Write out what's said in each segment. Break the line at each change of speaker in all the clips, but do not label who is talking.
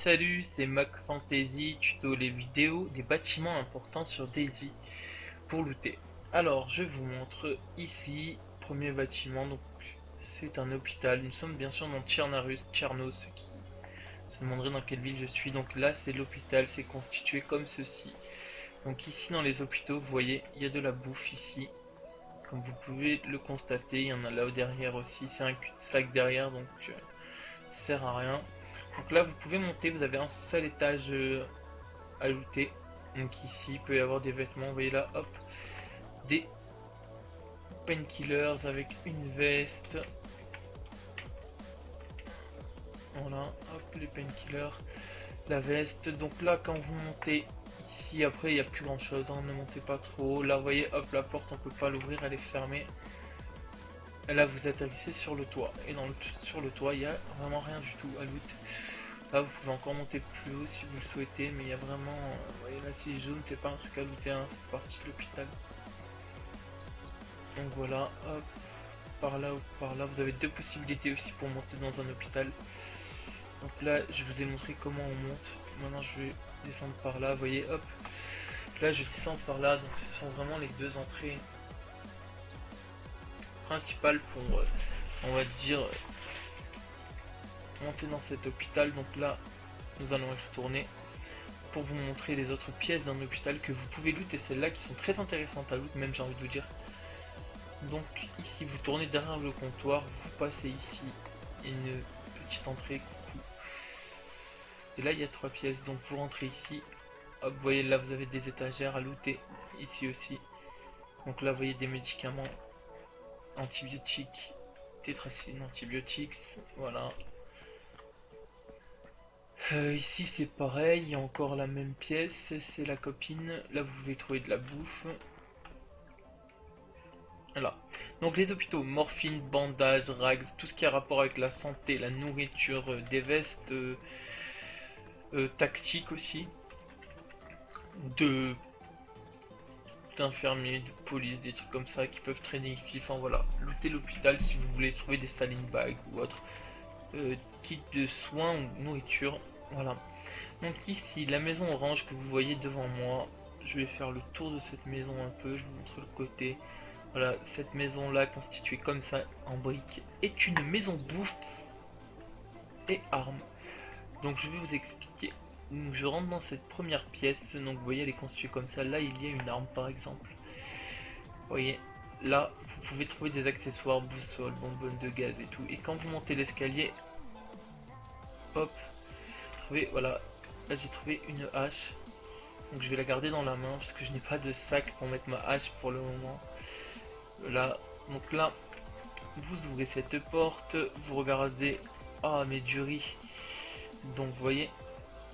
Salut, c'est Mac Fantasy, tuto les vidéos des bâtiments importants sur DayZ pour looter. Alors je vous montre ici, premier bâtiment, donc c'est un hôpital. Nous sommes bien sûr dans Tcherno, ceux qui se demanderaient dans quelle ville je suis. Donc là c'est l'hôpital, c'est constitué comme ceci. Donc ici dans les hôpitaux, vous voyez, il y a de la bouffe ici. Comme vous pouvez le constater, il y en a là derrière aussi, c'est un cul-de-sac derrière, donc ça sert à rien. Donc là vous pouvez monter, vous avez un seul étage à looter. Donc ici il peut y avoir des vêtements, vous voyez là, hop, des painkillers avec une veste. Voilà, hop, les painkillers, la veste. Donc là quand vous montez ici, après il n'y a plus grand chose, hein, ne montez pas trop. Là vous voyez, hop, la porte on peut pas l'ouvrir, elle est fermée. Et là vous atterrissez sur le toit, et sur le toit il n'y a vraiment rien du tout à loot. Là vous pouvez encore monter plus haut si vous le souhaitez, mais il y a vraiment, vous voyez là c'est jaune, c'est pas un truc à looter, hein, c'est partie de l'hôpital. Donc voilà, hop, par là ou par là, vous avez deux possibilités aussi pour monter dans un hôpital. Donc là je vous ai montré comment on monte, maintenant je vais descendre par là, vous voyez, hop, là je descends par là, donc ce sont vraiment les deux entrées principales pour, on va dire, monter dans cet hôpital. Donc là nous allons y retourner pour vous montrer les autres pièces d'un hôpital que vous pouvez looter, celles-là qui sont très intéressantes à loot même, j'ai envie de vous dire. Donc ici vous tournez derrière le comptoir, vous passez ici une petite entrée, coucou, et là il y a trois pièces, donc vous rentrez ici, hop, vous voyez là vous avez des étagères à looter, ici aussi. Donc là vous voyez des médicaments, antibiotiques, tétracine, antibiotiques, voilà. Ici c'est pareil, il y a encore la même pièce, c'est la copine. Là vous pouvez trouver de la bouffe. Voilà. Donc les hôpitaux, morphine, bandages, rags, tout ce qui a rapport avec la santé, la nourriture, des vestes tactiques aussi, d'infirmiers, de police, des trucs comme ça qui peuvent traîner ici. Enfin voilà, looter l'hôpital si vous voulez trouver des saline bags ou autre, kit de soins ou nourriture. Voilà. Donc ici, la maison orange que vous voyez devant moi, je vais faire le tour de cette maison un peu, je vous montre le côté. Voilà, cette maison là constituée comme ça en briques est une maison bouffe et armes. Donc je vais vous expliquer. Donc, je rentre dans cette première pièce, donc vous voyez elle est constituée comme ça, là il y a une arme par exemple. Vous voyez, là vous pouvez trouver des accessoires, boussole, bonbonne de gaz et tout. Et quand vous montez l'escalier, hop, voilà, là j'ai trouvé une hache, donc je vais la garder dans la main parce que je n'ai pas de sac pour mettre ma hache pour le moment. Là, donc là, vous ouvrez cette porte, vous regardez, ah mais du riz, donc vous voyez,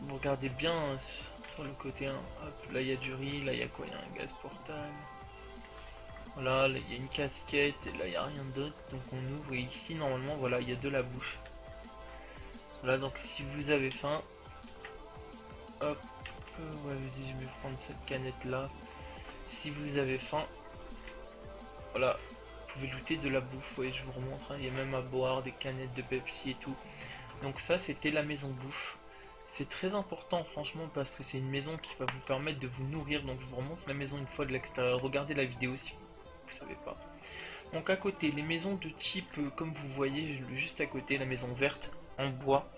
vous regardez bien sur le côté, hein. Hop, là il y a du riz, là il y a quoi, il y a un gaz portable, voilà, là il y a une casquette, et là il n'y a rien d'autre, donc on ouvre et ici normalement voilà il y a de la bouffe. Voilà, donc si vous avez faim, hop, ouais vas-y je vais prendre cette canette là, si vous avez faim, voilà, vous pouvez looter de la bouffe, ouais je vous remontre, hein, il y a même à boire, des canettes de Pepsi et tout. Donc ça c'était la maison bouffe, c'est très important franchement parce que c'est une maison qui va vous permettre de vous nourrir. Donc je vous remonte la maison une fois de l'extérieur, regardez la vidéo si vous savez pas. Donc à côté, les maisons de type, comme vous voyez juste à côté, la maison verte en bois,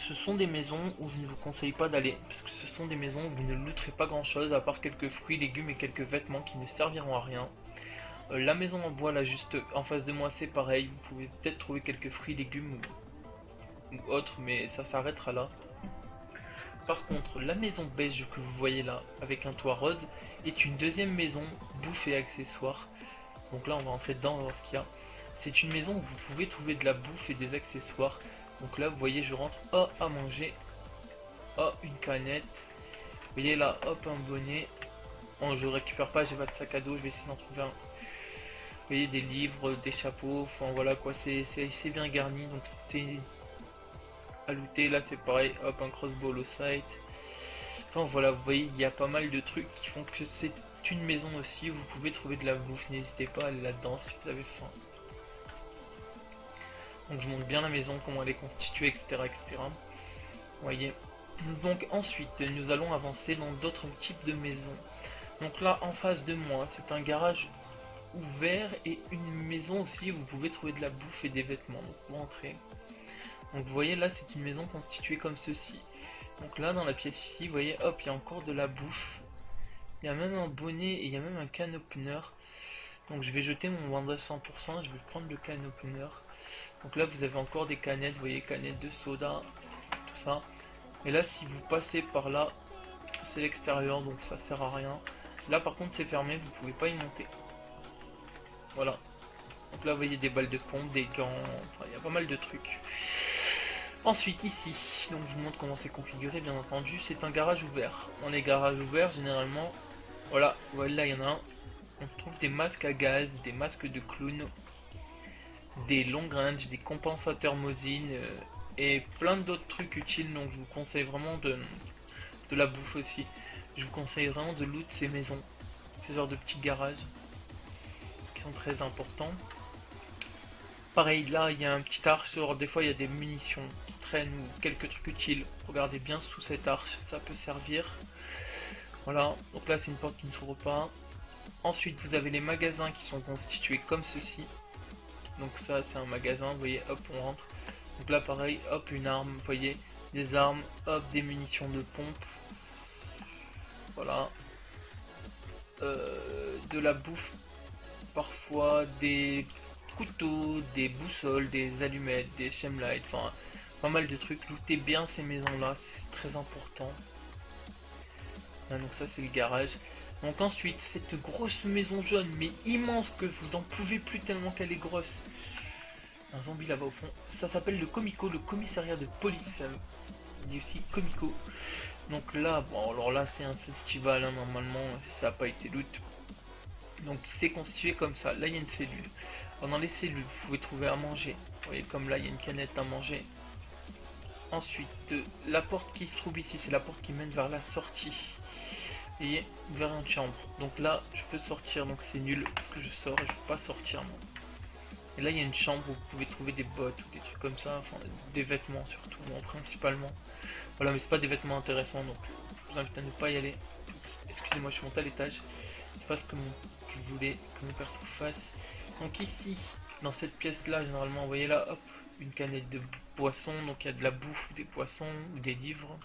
ce sont des maisons où je ne vous conseille pas d'aller, parce que ce sont des maisons où vous ne looterez pas grand chose à part quelques fruits, légumes et quelques vêtements qui ne serviront à rien. La maison en bois là juste en face de moi c'est pareil, vous pouvez peut-être trouver quelques fruits, légumes ou autres, mais ça s'arrêtera là. Par contre, la maison beige que vous voyez là, avec un toit rose, est une deuxième maison, bouffe et accessoires. Donc là on va entrer dedans, on va voir ce qu'il y a. C'est une maison où vous pouvez trouver de la bouffe et des accessoires. Donc là vous voyez je rentre, oh à manger, oh une canette, vous voyez là, hop un bonnet. Bon je récupère pas, j'ai pas de sac à dos, je vais essayer d'en trouver un. Vous voyez des livres, des chapeaux, enfin voilà quoi, c'est bien garni, donc c'est à looter. Là c'est pareil, hop un crossbow au site, Enfin voilà, vous voyez, il y a pas mal de trucs qui font que c'est une maison aussi. Vous pouvez trouver de la bouffe, n'hésitez pas à aller là-dedans si vous avez faim. Donc je montre bien la maison, comment elle est constituée, etc. etc. Vous voyez. Donc ensuite, nous allons avancer dans d'autres types de maisons. Donc là, en face de moi, c'est un garage ouvert et une maison aussi, vous pouvez trouver de la bouffe et des vêtements. Donc pour entrer. Donc vous voyez là, c'est une maison constituée comme ceci. Donc là, dans la pièce ici, vous voyez, hop, il y a encore de la bouffe. Il y a même un bonnet et il y a même un can opener. Donc je vais jeter mon bandage 100%, je vais prendre le can opener. Donc là, vous avez encore des canettes, vous voyez, canettes de soda, tout ça. Et là, si vous passez par là, c'est l'extérieur, donc ça sert à rien. Là, par contre, c'est fermé, vous pouvez pas y monter. Voilà. Donc là, vous voyez des balles de pompe, des gants, enfin, il y a pas mal de trucs. Ensuite, ici, donc je vous montre comment c'est configuré, bien entendu, c'est un garage ouvert. Dans les garages ouverts, généralement, voilà, là, il y en a un. On trouve des masques à gaz, des masques de clown, des long range, des compensateurs Mosin et plein d'autres trucs utiles. Donc je vous conseille vraiment de la bouffe aussi. Je vous conseille vraiment de loot ces maisons, ces genres de petits garages qui sont très importants. Pareil, là il y a un petit arche, genre des fois il y a des munitions qui traînent ou quelques trucs utiles. Regardez bien sous cette arche, ça peut servir. Voilà, donc là c'est une porte qui ne s'ouvre pas. Ensuite vous avez les magasins qui sont constitués comme ceci. Donc ça c'est un magasin, vous voyez, hop on rentre. Donc là pareil, hop une arme, vous voyez, des armes, hop des munitions de pompe. Voilà. De la bouffe, parfois des couteaux, des boussoles, des allumettes, des chemlights, enfin pas mal de trucs. Lootez bien ces maisons là, c'est très important. Ah, donc ça c'est le garage. Donc ensuite, cette grosse maison jaune, mais immense, que vous en pouvez plus tellement qu'elle est grosse. Un zombie là-bas au fond. Ça s'appelle le Comico, le commissariat de police. On dit aussi Comico. Donc là, bon alors là c'est un festival, hein, normalement, ça n'a pas été loot. Donc c'est constitué comme ça. Là il y a une cellule. Alors, dans les cellules, vous pouvez trouver à manger. Vous voyez comme là il y a une canette à manger. Ensuite, la porte qui se trouve ici, c'est la porte qui mène vers la sortie. Et vers une chambre. Donc là, je peux sortir, donc c'est nul parce que je sors et je peux pas sortir. Moi. Et là, il y a une chambre où vous pouvez trouver des bottes ou des trucs comme ça, enfin des vêtements surtout, bon, principalement. Voilà, mais c'est pas des vêtements intéressants, donc je vous invite à ne pas y aller. Excusez-moi, je suis monté à l'étage. C'est pas ce que je voulais que mon perso fasse. Donc ici, dans cette pièce-là, généralement, vous voyez là, hop, une canette de boisson, donc il y a de la bouffe, des poissons ou des livres.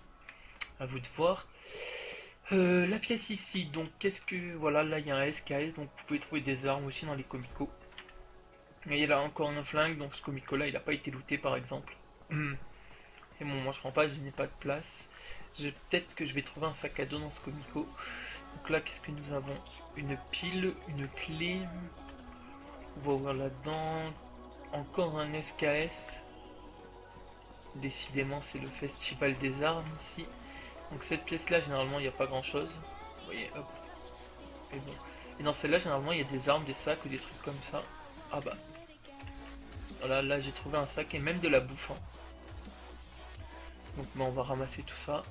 À vous de voir. La pièce ici, donc qu'est-ce que... Voilà, là il y a un SKS, donc vous pouvez trouver des armes aussi dans les comicos. Et il y a là encore un flingue, donc ce comico là il n'a pas été looté par exemple. Et bon, moi je prends pas, je n'ai pas de place. Peut-être que je vais trouver un sac à dos dans ce comico. Donc là qu'est-ce que nous avons? Une pile, une clé. On va ouvrir là-dedans. Encore un SKS. Décidément c'est le festival des armes ici. Donc cette pièce là généralement il n'y a pas grand chose. Vous voyez, hop. Et bon. Et dans celle-là généralement il y a des armes, des sacs ou des trucs comme ça. Ah bah. Voilà, là j'ai trouvé un sac et même de la bouffe. Hein. Donc bah, on va ramasser tout ça.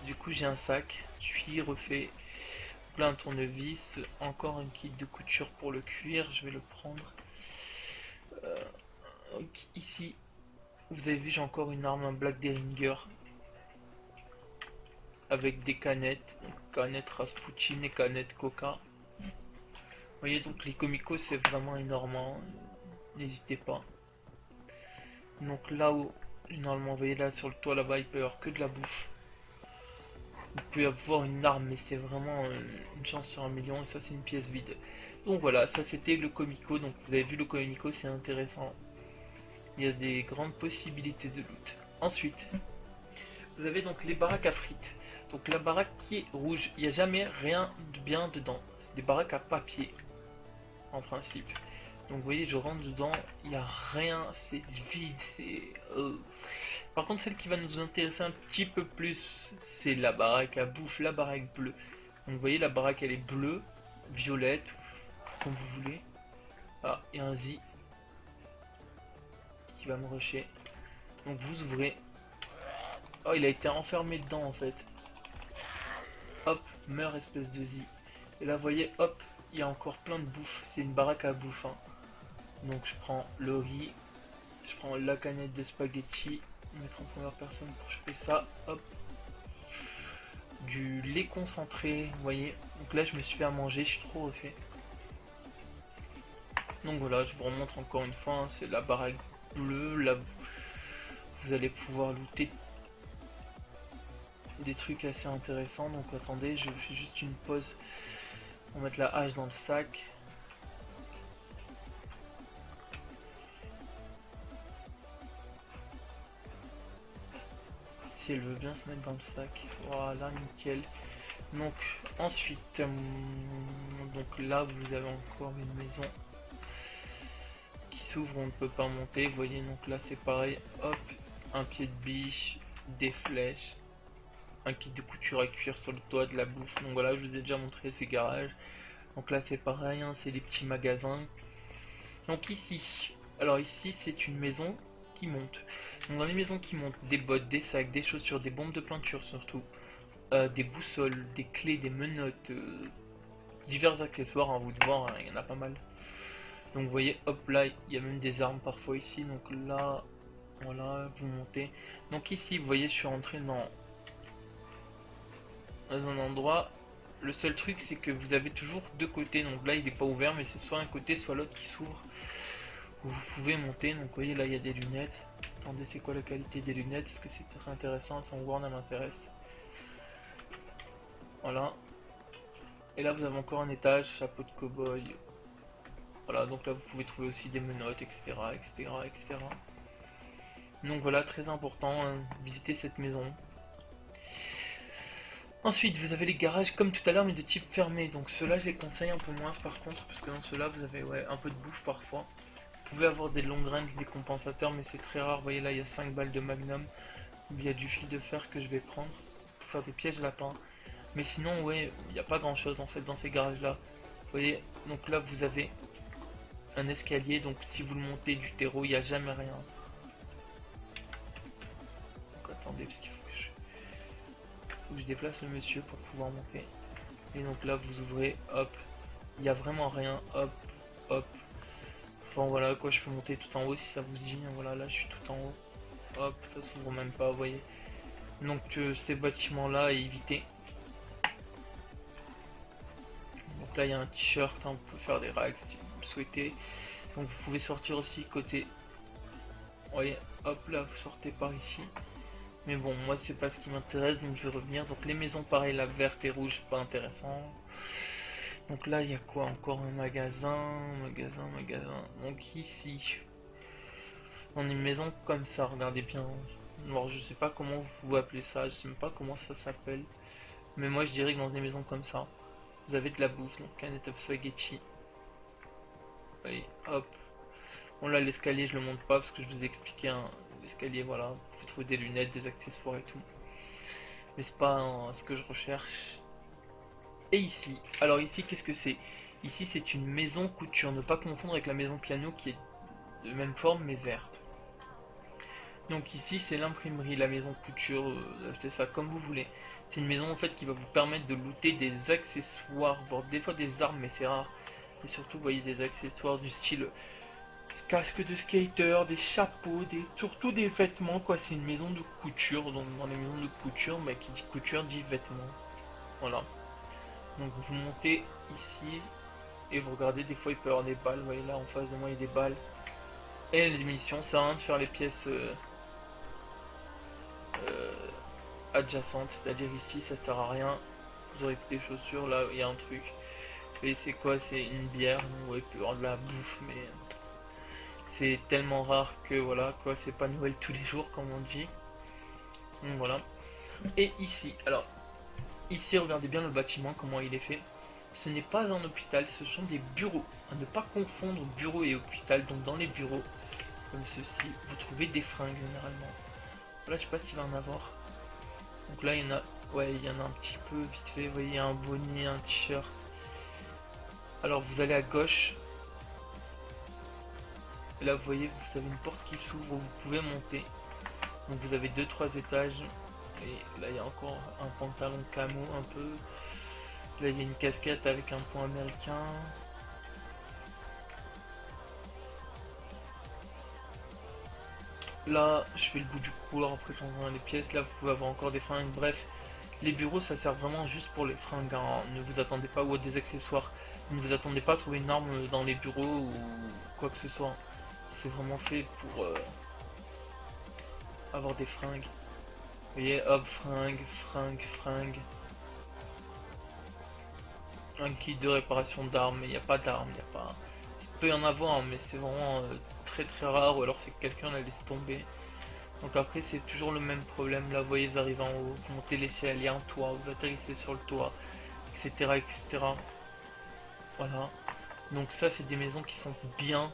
Du coup j'ai un sac, cuir refait. Donc là un tournevis, encore un kit de couture pour le cuir, je vais le prendre. Ici, vous avez vu j'ai encore une arme, un Black Derringer. Avec des canettes, donc canettes Rasputin et canettes Coca. Vous voyez donc les comicos c'est vraiment énorme, hein. N'hésitez pas. Donc là où, normalement vous voyez là sur le toit là-bas il peut y avoir que de la bouffe. Vous pouvez avoir une arme mais c'est vraiment une chance sur un million et ça c'est une pièce vide. Donc voilà, ça c'était le comico, donc vous avez vu le comico c'est intéressant. Il y a des grandes possibilités de loot. Ensuite, vous avez donc les baraques à frites. Donc la baraque qui est rouge, il n'y a jamais rien de bien dedans. C'est des baraques à papier, en principe. Donc vous voyez, je rentre dedans, il n'y a rien, c'est vide, c'est... Par contre, celle qui va nous intéresser un petit peu plus, c'est la baraque à bouffe, la baraque bleue. Donc vous voyez, la baraque elle est bleue, violette, comme vous voulez. Ah, et un Z qui va me rusher. Donc vous ouvrez. Oh, il a été enfermé dedans en fait. meurs espèce de zi. Et là vous voyez, hop, il y a encore plein de bouffe, c'est une baraque à bouffe, hein. Donc je prends le riz, je prends la canette de spaghetti, mettre en première personne pour choper ça, hop. Du lait concentré, vous voyez. Donc là je me suis fait à manger, je suis trop refait. Donc voilà, je vous remontre encore une fois, hein, c'est la baraque bleue, là vous allez pouvoir looter des trucs assez intéressants. Donc attendez, je fais juste une pause pour mettre la hache dans le sac. Si elle veut bien se mettre dans le sac, voilà, nickel. Donc ensuite, donc là vous avez encore une maison qui s'ouvre, on ne peut pas monter, vous voyez. Donc là c'est pareil, hop, un pied de biche, des flèches, un kit de couture à cuire sur le toit, de la bouffe. Donc voilà, je vous ai déjà montré ces garages. Donc là c'est pareil, hein, c'est des petits magasins. Donc ici, alors ici c'est une maison qui monte. Donc dans les maisons qui montent, des bottes, des sacs, des chaussures, des bombes de peinture surtout, des boussoles, des clés, des menottes, divers accessoires, hein, vous de voir, hein, il y en a pas mal. Donc vous voyez, hop là, il y a même des armes parfois ici. Donc là, voilà, vous montez. Donc ici, vous voyez, je suis rentré dans un endroit. Le seul truc, c'est que vous avez toujours deux côtés. Donc là, il n'est pas ouvert, mais c'est soit un côté, soit l'autre qui s'ouvre. Vous pouvez monter. Donc vous voyez, là, il y a des lunettes. Attendez, c'est quoi la qualité des lunettes? Est-ce que c'est très intéressant? Son Warn, elle m'intéresse. Voilà. Et là, vous avez encore un étage, chapeau de cow-boy. Voilà, donc là, vous pouvez trouver aussi des menottes, etc., etc., etc. Donc voilà, très important, hein, visiter cette maison. Ensuite, vous avez les garages comme tout à l'heure, mais de type fermé. Donc ceux-là, je les conseille un peu moins par contre, parce que dans ceux-là, vous avez un peu de bouffe parfois. Vous pouvez avoir des longues range, des compensateurs, mais c'est très rare. Vous voyez là, il y a 5 balles de magnum. Il y a du fil de fer que je vais prendre pour faire des pièges lapins. Mais sinon, ouais, il n'y a pas grand-chose en fait dans ces garages-là. Vous voyez, donc là, vous avez un escalier. Donc si vous le montez du terreau, il n'y a jamais rien. Donc attendez, parce qu'il faut que je déplace le monsieur pour pouvoir monter. Et donc là, vous ouvrez, hop, il n'y a vraiment rien, hop, hop. Enfin voilà quoi, je peux monter tout en haut si ça vous dit. Voilà, là je suis tout en haut. Hop, ça s'ouvre même pas, vous voyez. Donc ces bâtiments là à éviter. Donc là il y a un t-shirt, hein, vous pouvez faire des racks si vous le souhaitez. Donc vous pouvez sortir aussi côté. Vous voyez, hop là vous sortez par ici. Mais bon, moi c'est pas ce qui m'intéresse, donc je vais revenir. Donc les maisons pareil, la verte et rouge, pas intéressant. Donc là il y a quoi? Encore un magasin. Donc ici, on a une maison comme ça, regardez bien. Alors je sais pas comment vous appelez ça, je sais même pas comment ça s'appelle. Mais moi je dirais que dans des maisons comme ça, vous avez de la bouffe, donc canette of spaghetti. Allez, hop. Bon là l'escalier je le monte pas parce que je vous ai expliqué hein, l'escalier, voilà. Vous pouvez trouver des lunettes, des accessoires et tout. Mais c'est pas ce que je recherche. Et ici, alors ici qu'est-ce que c'est? Ici c'est une maison couture, ne pas confondre avec la maison piano qui est de même forme mais verte. Donc ici c'est l'imprimerie, la maison couture, achetez ça comme vous voulez. C'est une maison en fait qui va vous permettre de looter des accessoires, bon, des fois des armes mais c'est rare. Et surtout vous voyez des accessoires du style casque de skater, des chapeaux, surtout des vêtements quoi. C'est une maison de couture, donc dans les maisons de couture, mais qui dit couture dit vêtements. Voilà. Donc vous montez ici et vous regardez, des fois il peut y avoir des balles, vous voyez là en face de moi il y a des balles. Et les munitions, ça sert à rien de faire les pièces adjacentes, c'est-à-dire ici ça sert à rien. Vous aurez des chaussures, là il y a un truc. Et c'est quoi? C'est une bière, ouais, il peut y avoir de la bouffe, mais c'est tellement rare que voilà quoi, c'est pas Noël tous les jours comme on dit. Donc voilà. Et ici, alors ici regardez bien le bâtiment, comment il est fait. Ce n'est pas un hôpital, ce sont des bureaux. À ne pas confondre bureau et hôpital. Donc dans les bureaux, comme ceci, vous trouvez des fringues généralement. Là je sais pas s'il va en avoir. Donc là il y en a, ouais il y en a un petit peu vite fait. Vous voyez un bonnet, un t-shirt. Alors vous allez à gauche. Et là vous voyez, vous avez une porte qui s'ouvre, vous pouvez monter. Donc vous avez 2-3 étages. Et là il y a encore un pantalon camo un peu. Là il y a une casquette avec un point américain. Là je fais le bout du couloir, après j'envoie les pièces. Là vous pouvez avoir encore des fringues. Bref, les bureaux ça sert vraiment juste pour les fringues, hein. Ne vous attendez pas, ou des accessoires, ne vous attendez pas à trouver une arme dans les bureaux ou quoi que ce soit. C'est vraiment fait pour avoir des fringues. Vous voyez, hop, fringue. Un kit de réparation d'armes, mais il n'y a pas d'armes, il n'y a pas. Il peut y en avoir, mais c'est vraiment très rare, ou alors c'est que quelqu'un la laisse tomber. Donc après c'est toujours le même problème, là vous voyez, vous arrivez en haut, vous montez l'échelle, il y a un toit, vous atterrissez sur le toit, etc. Voilà. Donc ça c'est des maisons qui sont bien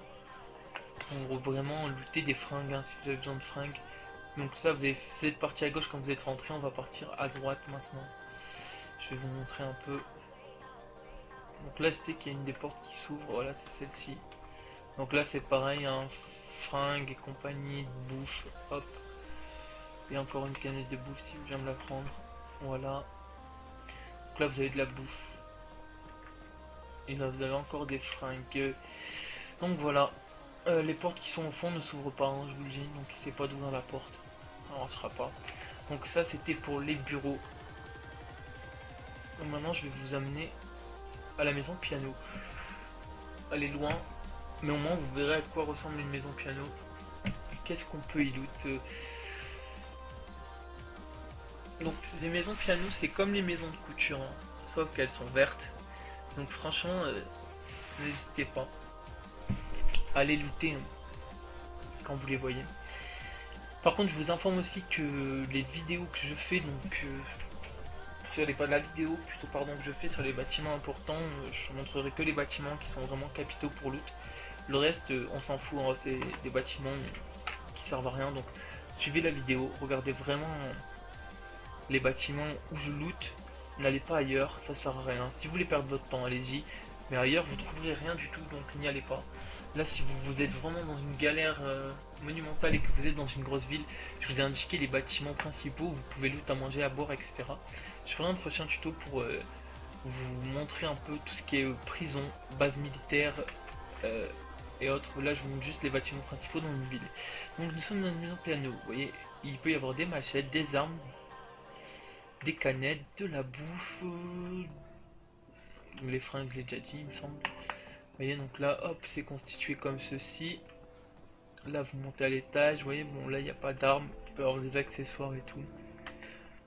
pour vraiment looter des fringues, hein, si vous avez besoin de fringues. Donc ça vous êtes parti à gauche quand vous êtes rentré, on va partir à droite maintenant. Je vais vous montrer un peu. Donc là je sais qu'il y a une des portes qui s'ouvre, voilà c'est celle-ci. Donc là c'est pareil, hein, fringues et compagnie, bouffe, hop. Et encore une canette de bouffe si je viens de la prendre. Voilà. Donc là vous avez de la bouffe. Et là vous avez encore des fringues. Donc voilà. Les portes qui sont au fond ne s'ouvrent pas, hein, je vous le dis. Donc il sait pas d'ouvrir la porte. Alors on ne sera pas. Donc ça c'était pour les bureaux. Donc maintenant je vais vous amener à la maison piano. Elle est loin. Mais au moins vous verrez à quoi ressemble une maison piano. Qu'est-ce qu'on peut y loot. Donc les maisons piano c'est comme les maisons de couture, hein, sauf qu'elles sont vertes. Donc franchement, n'hésitez pas à les looter, hein, quand vous les voyez. Par contre je vous informe aussi que les vidéos que je fais, donc sur les pas de la vidéo plutôt pardon que je fais sur les bâtiments importants, je montrerai que les bâtiments qui sont vraiment capitaux pour loot. Le reste on s'en fout, hein, c'est des bâtiments qui servent à rien. Donc suivez la vidéo, regardez vraiment les bâtiments où je loot, n'allez pas ailleurs, ça sert à rien. Si vous voulez perdre votre temps, allez-y, mais ailleurs vous trouverez rien du tout, donc n'y allez pas. Là si vous êtes vraiment dans une galère monumentale et que vous êtes dans une grosse ville, je vous ai indiqué les bâtiments principaux où vous pouvez loot à manger, à boire, etc. Je ferai un prochain tuto pour vous montrer un peu tout ce qui est prison, base militaire et autres. Là je vous montre juste les bâtiments principaux dans une ville. Donc nous sommes dans une maison piano, vous voyez, il peut y avoir des machettes, des armes, des canettes, de la bouffe, les fringues, je l'ai déjà dit, il me semble. Vous voyez, donc là, hop, c'est constitué comme ceci. Là, vous montez à l'étage, vous voyez, bon, là, il n'y a pas d'armes, il peut y avoir des accessoires et tout.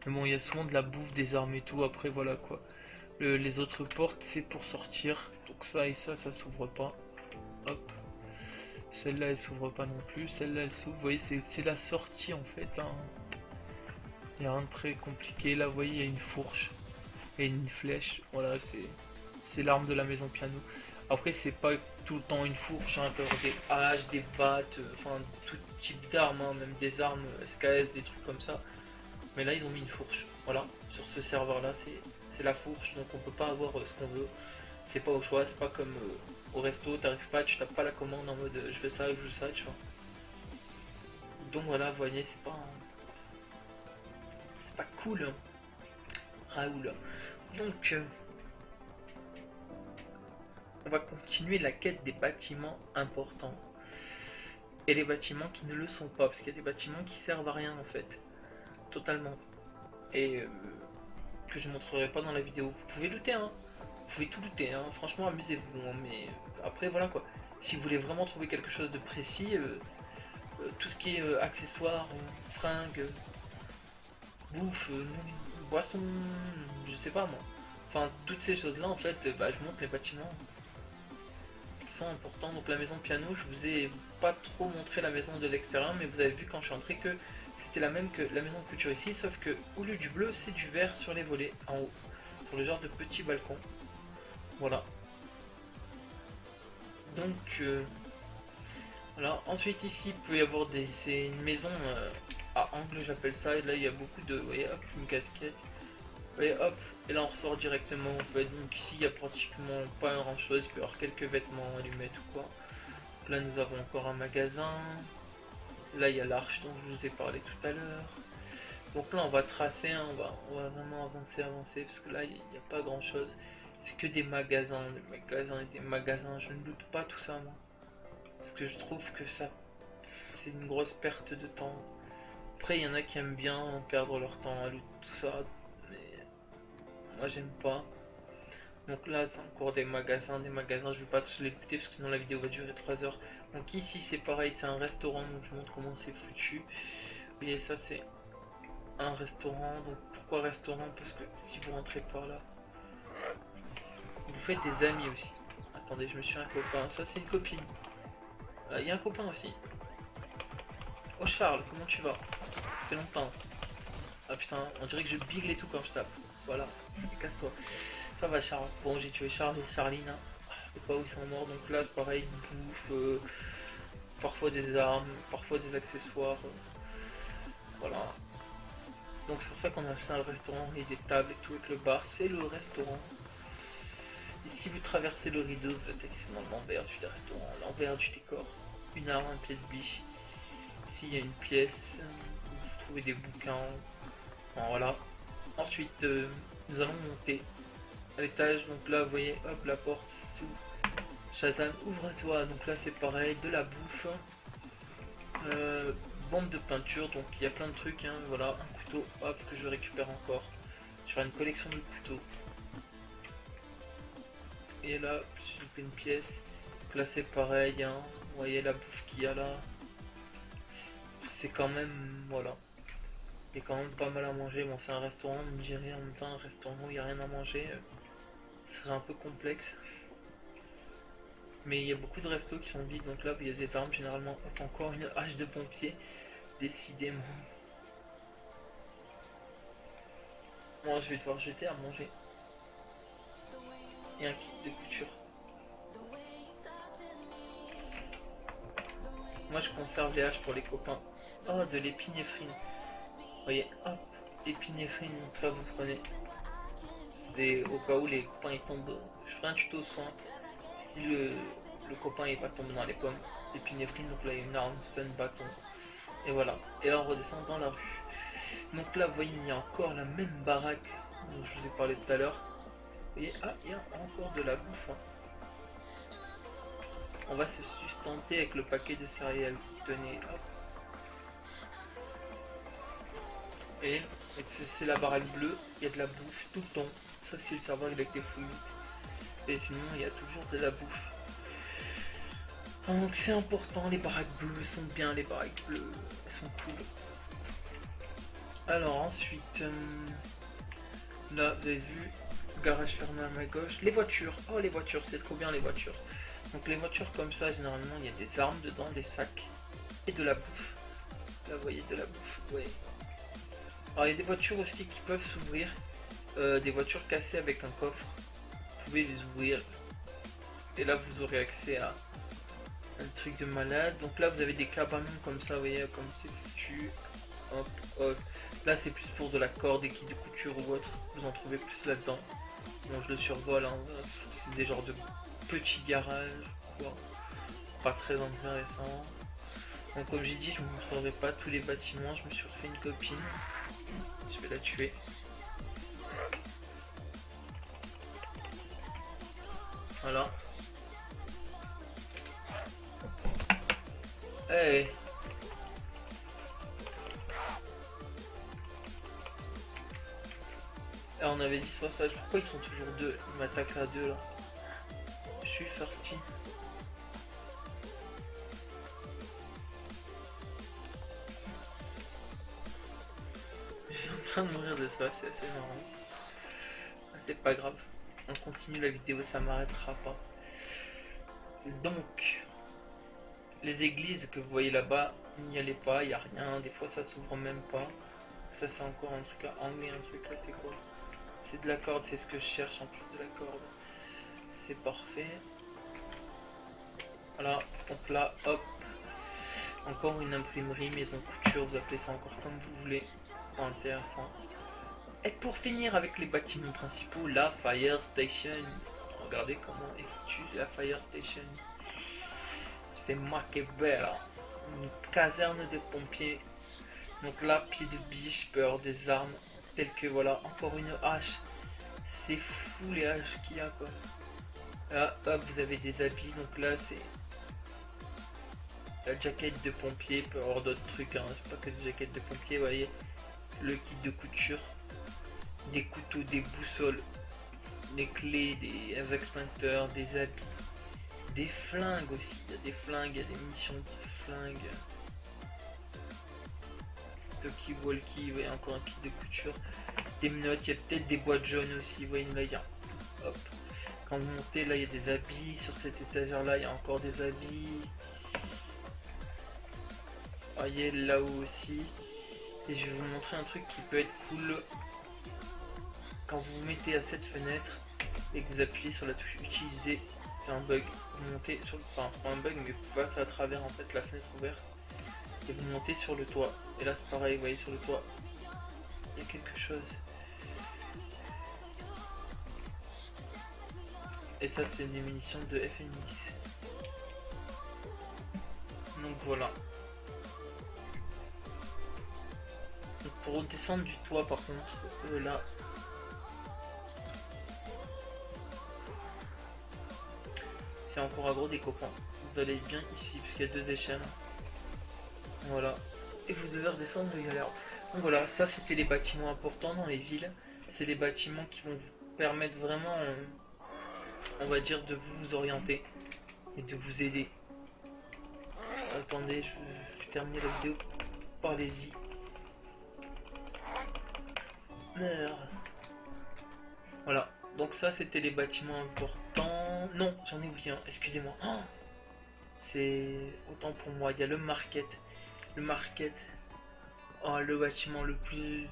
Mais bon, il y a souvent de la bouffe, des armes et tout, après, voilà, quoi. Les autres portes, c'est pour sortir. Donc ça et ça s'ouvre pas. Hop. Celle-là, elle s'ouvre pas non plus. Celle-là, elle s'ouvre. Vous voyez, c'est la sortie, en fait, hein. Il n'y a rien de très compliqué. Là, vous voyez, il y a une fourche et une flèche. Voilà, c'est l'arme de la maison piano. Après, c'est pas tout le temps une fourche, hein. Il peut y avoir des haches, des battes, enfin tout type d'armes, hein, même des armes SKS, des trucs comme ça. Mais là, ils ont mis une fourche. Voilà, sur ce serveur-là, c'est la fourche, donc on peut pas avoir ce qu'on veut. C'est pas au choix, c'est pas comme au resto, t'arrives pas, tu tapes pas la commande en mode je fais ça, je veux ça, tu vois. Donc voilà, vous voyez, c'est pas cool, hein, Raoul. Donc, on va continuer la quête des bâtiments importants. Et les bâtiments qui ne le sont pas, parce qu'il y a des bâtiments qui servent à rien en fait. Totalement. Et que je montrerai pas dans la vidéo. Vous pouvez looter, hein. Vous pouvez tout looter, hein. Franchement, amusez-vous. Hein. Mais après, voilà quoi. Si vous voulez vraiment trouver quelque chose de précis, tout ce qui est accessoires, fringues, bouffe, boisson, je sais pas moi. Enfin, toutes ces choses-là, en fait, bah, je montre les bâtiments qui sont importants. Donc la maison piano, je vous ai pas trop montré la maison de l'extérieur, mais vous avez vu quand je suis entré que c'était la même que la maison de culture ici, sauf que au lieu du bleu, c'est du vert sur les volets en haut, sur le genre de petit balcon. Voilà. Donc voilà. Ensuite ici, il peut y avoir des, c'est une maison à angle, j'appelle ça. Et là, il y a beaucoup de, vous voyez, hop, une casquette. Vous voyez, hop, et là on ressort directement. En fait. Donc ici, il n'y a pratiquement pas grand chose. Il peut y avoir quelques vêtements allumettes ou quoi. Là, nous avons encore un magasin. Là, il y a l'arche dont je vous ai parlé tout à l'heure. Donc là on va tracer, hein, on va vraiment avancer, parce que là il n'y a pas grand chose. C'est que des magasins et des magasins. Je ne doute pas tout ça moi. Parce que je trouve que ça c'est une grosse perte de temps. Après il y en a qui aiment bien perdre leur temps à looter tout ça. Mais moi j'aime pas. Donc là c'est encore des magasins, je vais pas tous les looter parce que sinon la vidéo va durer 3 heures. Donc ici c'est pareil, c'est un restaurant, donc je vous montre comment c'est foutu. Vous voyez ça c'est un restaurant, donc pourquoi restaurant? Parce que si vous rentrez par là, vous faites des amis aussi. Attendez, je me suis un copain, ça c'est une copine. Il y a un copain aussi. Oh Charles, comment tu vas? C'est longtemps. Ah putain, on dirait que je bigle et tout quand je tape. Voilà, casse-toi. Ça va Charles. Bon, j'ai tué Charles et Charline. Hein. Je sais pas où ils sont morts, donc là pareil, bouffe, parfois des armes, parfois des accessoires. Voilà. Donc c'est pour ça qu'on a fait un restaurant et des tables et tout avec le bar, c'est le restaurant. Et si vous traversez le rideau, vous atterrissez dans l'envers du restaurant, l'envers du décor. Une arme, une pièce biche. Ici il y a une pièce où vous trouvez des bouquins. Voilà. Ensuite nous allons monter à l'étage, donc là vous voyez, hop, la porte s'ouvre. Shazam, ouvre-toi, donc là c'est pareil, de la bouffe. Bande de peinture, donc il y a plein de trucs, hein, voilà, un couteau, hop, que je récupère encore. Je ferai une collection de couteaux. Et là, j'ai fait une pièce, donc là c'est pareil, hein, vous voyez la bouffe qu'il y a là. C'est quand même, voilà, il y a quand même pas mal à manger. Bon, c'est un restaurant nigérien, en même temps un restaurant où il n'y a rien à manger, ce serait un peu complexe. Mais il y a beaucoup de restos qui sont vides, donc là il y a des armes généralement. Hop, encore une hache de pompier, décidément. Moi je vais devoir jeter à manger. Et un kit de couture. Moi je conserve les haches pour les copains. Oh, de l'épinéphrine. Vous voyez, hop, épinéphrine, donc ça vous prenez. Au cas où les copains ils tombent. Je ferai un tuto soin. Si le copain il va tomber dans les pommes. Épinéphrine, donc là il y a une arme, stun, bâton. Et voilà. Et là on redescend dans la rue. Donc là vous voyez il y a encore la même baraque dont je vous ai parlé tout à l'heure. Vous voyez, ah il y a encore de la bouffe. Hein. On va se sustenter avec le paquet de céréales. Tenez, hop. Et c'est la baraque bleue, il y a de la bouffe tout le temps. Ça c'est le serveur avec des fouilles. Et sinon il y a toujours de la bouffe. Donc c'est important, les baraques bleues sont bien, les baraques bleues, elles sont cool. Alors ensuite, là vous avez vu, garage fermé à ma gauche, les voitures, oh les voitures, c'est trop bien les voitures. Donc les voitures comme ça, généralement il y a des armes dedans, des sacs et de la bouffe. Là vous voyez de la bouffe, ouais. Alors il y a des voitures aussi qui peuvent s'ouvrir, des voitures cassées avec un coffre, vous pouvez les ouvrir. Et là vous aurez accès à un truc de malade. Donc là vous avez des cabanons comme ça, vous voyez comme c'est foutu. Hop, hop. Là c'est plus pour de la corde, des kits de couture ou autre, vous en trouvez plus là-dedans. Bon je le survole, hein. C'est des genres de petits garages, quoi. Pas très intéressant. Donc comme j'ai dit, je ne vous montrerai pas tous les bâtiments, je me suis refait une copine. Je vais la tuer. Voilà. Hey. Ah, on avait dit soit ça, pourquoi ils sont toujours deux? Ils m'attaquent à deux là. Je suis thirsty. Je suis en train de mourir de ça, c'est assez marrant. C'est pas grave, on continue la vidéo, ça m'arrêtera pas. Donc, les églises que vous voyez là-bas, n'y allez pas, il n'y a rien, des fois ça s'ouvre même pas. Ça c'est encore un truc à enlever, un truc là c'est quoi? C'est de la corde, c'est ce que je cherche en plus de la corde. C'est parfait. Voilà, donc là, hop. Encore une imprimerie, maison couture, vous appelez ça encore comme vous voulez. Intéressant. Et pour finir avec les bâtiments principaux, la Fire Station. Regardez comment est foutue la Fire Station. C'est marqué vert. Une caserne de pompiers. Donc là, pied de biche, peur des armes, telles que voilà, encore une hache. C'est fou les haches qu'il y a quoi. Là, hop, vous avez des habits, donc là c'est la jaquette de pompier, peut avoir d'autres trucs, hein. C'est pas que des jaquettes de pompier, vous voyez. Le kit de couture, des couteaux, des boussoles, des clés, des extincteurs, des habits, des flingues aussi, il y a des flingues, il y a des munitions de flingues. Talkie walkie, vous voyez encore un kit de couture, des menottes, il y a peut-être des boîtes jaunes aussi, vous voyez là il y a, hop. Quand vous montez là il y a des habits, sur cette étagère là il y a encore des habits. Vous voyez là-haut aussi. Et je vais vous montrer un truc qui peut être cool. Quand vous vous mettez à cette fenêtre et que vous appuyez sur la touche utiliser, c'est un bug. Vous montez sur le... Enfin c'est pas un bug mais vous passez à travers en fait la fenêtre ouverte. Et vous montez sur le toit. Et là c'est pareil, vous voyez sur le toit. Il y a quelque chose. Et ça c'est des munitions de FNX. Donc voilà. Donc pour descendre du toit par contre, là. C'est encore aggro des copains. Vous allez bien ici parce qu'il y a 2 échelles. Voilà. Et vous devez redescendre de galère. Donc voilà, ça c'était les bâtiments importants dans les villes. C'est les bâtiments qui vont vous permettre vraiment, on va dire, de vous orienter et de vous aider. Attendez, je vais terminer la vidéo. Parlez-y. Merde. Voilà. Donc ça c'était les bâtiments importants. Non, j'en ai oublié un, excusez-moi. Oh, c'est autant pour moi. Il y a le market. Le market. Oh, le bâtiment le plus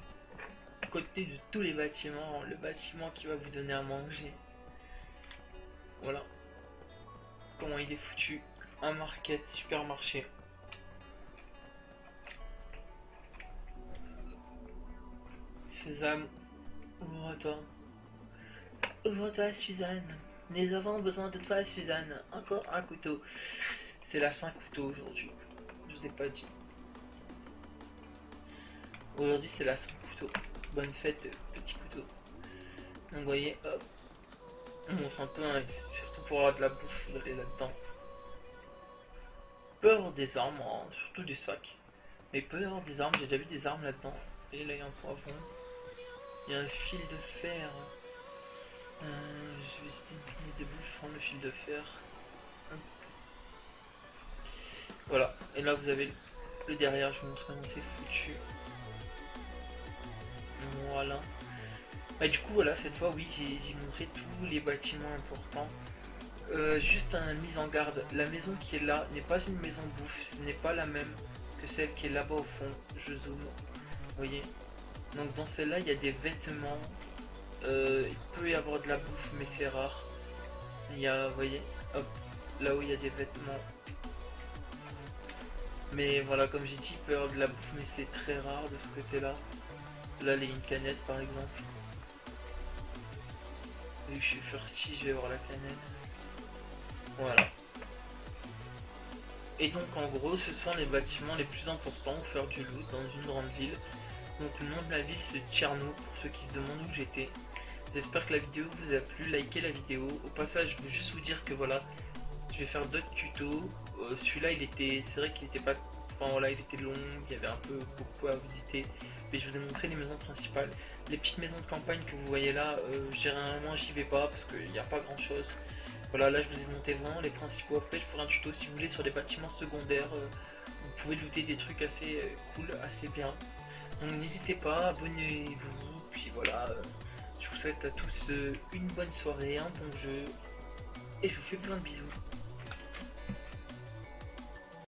côté de tous les bâtiments. Le bâtiment qui va vous donner à manger. Voilà. Comment il est foutu. Un market, supermarché. Sésame. Ouvre-toi. Ouvre-toi, Suzanne. Nous avons besoin de toi, Suzanne. Encore un couteau. C'est la Saint-Couteau aujourd'hui. Je vous ai pas dit. Aujourd'hui, c'est la Saint-Couteau. Bonne fête, petit couteau. Donc, vous voyez, hop. On montre un peu, hein, surtout pour avoir de la bouffe, vous allez là-dedans. Peut avoir des armes, hein, surtout des sacs. Mais peut y avoir des armes, j'ai déjà vu des armes là-dedans. Et là, il y a un poivron. Il y a un fil de fer. Je vais essayer de donner des bouches, prendre le fil de fer. Hop. Voilà, et là vous avez le derrière, je vous montre comment c'est foutu. Voilà. Bah, du coup, voilà, cette fois, oui, j'ai montré tous les bâtiments importants. Juste une mise en garde, la maison qui est là n'est pas une maison bouffe, ce n'est pas la même que celle qui est là-bas au fond. Je zoome, vous voyez. Donc dans celle-là, il y a des vêtements. Il peut y avoir de la bouffe, mais c'est rare. Il y a, vous voyez, hop, là où il y a des vêtements. Mais voilà, comme j'ai dit, il peut y avoir de la bouffe, mais c'est très rare de ce côté-là. Là, il y a une canette par exemple. Vu que je suis thirsty, je vais voir la canette. Voilà. Et donc en gros, ce sont les bâtiments les plus importants pour faire du loot dans une grande ville. Donc le nom de la ville c'est Tcherno, pour ceux qui se demandent où j'étais. J'espère que la vidéo vous a plu, likez la vidéo. Au passage, je veux juste vous dire que voilà, je vais faire d'autres tutos. Celui-là, c'est vrai qu'il était pas, enfin voilà, il était long, il y avait un peu beaucoup à visiter. Mais je vous ai montré les maisons principales. Les petites maisons de campagne que vous voyez là, généralement j'y vais pas parce qu'il n'y a pas grand chose. Voilà, là je vous ai monté vraiment les principaux. Après je ferai un tuto si vous voulez sur les bâtiments secondaires. Vous pouvez looter des trucs assez cool, assez bien. Donc n'hésitez pas, abonnez-vous. Puis voilà, je vous souhaite à tous une bonne soirée, un bon jeu. Et je vous fais plein de bisous.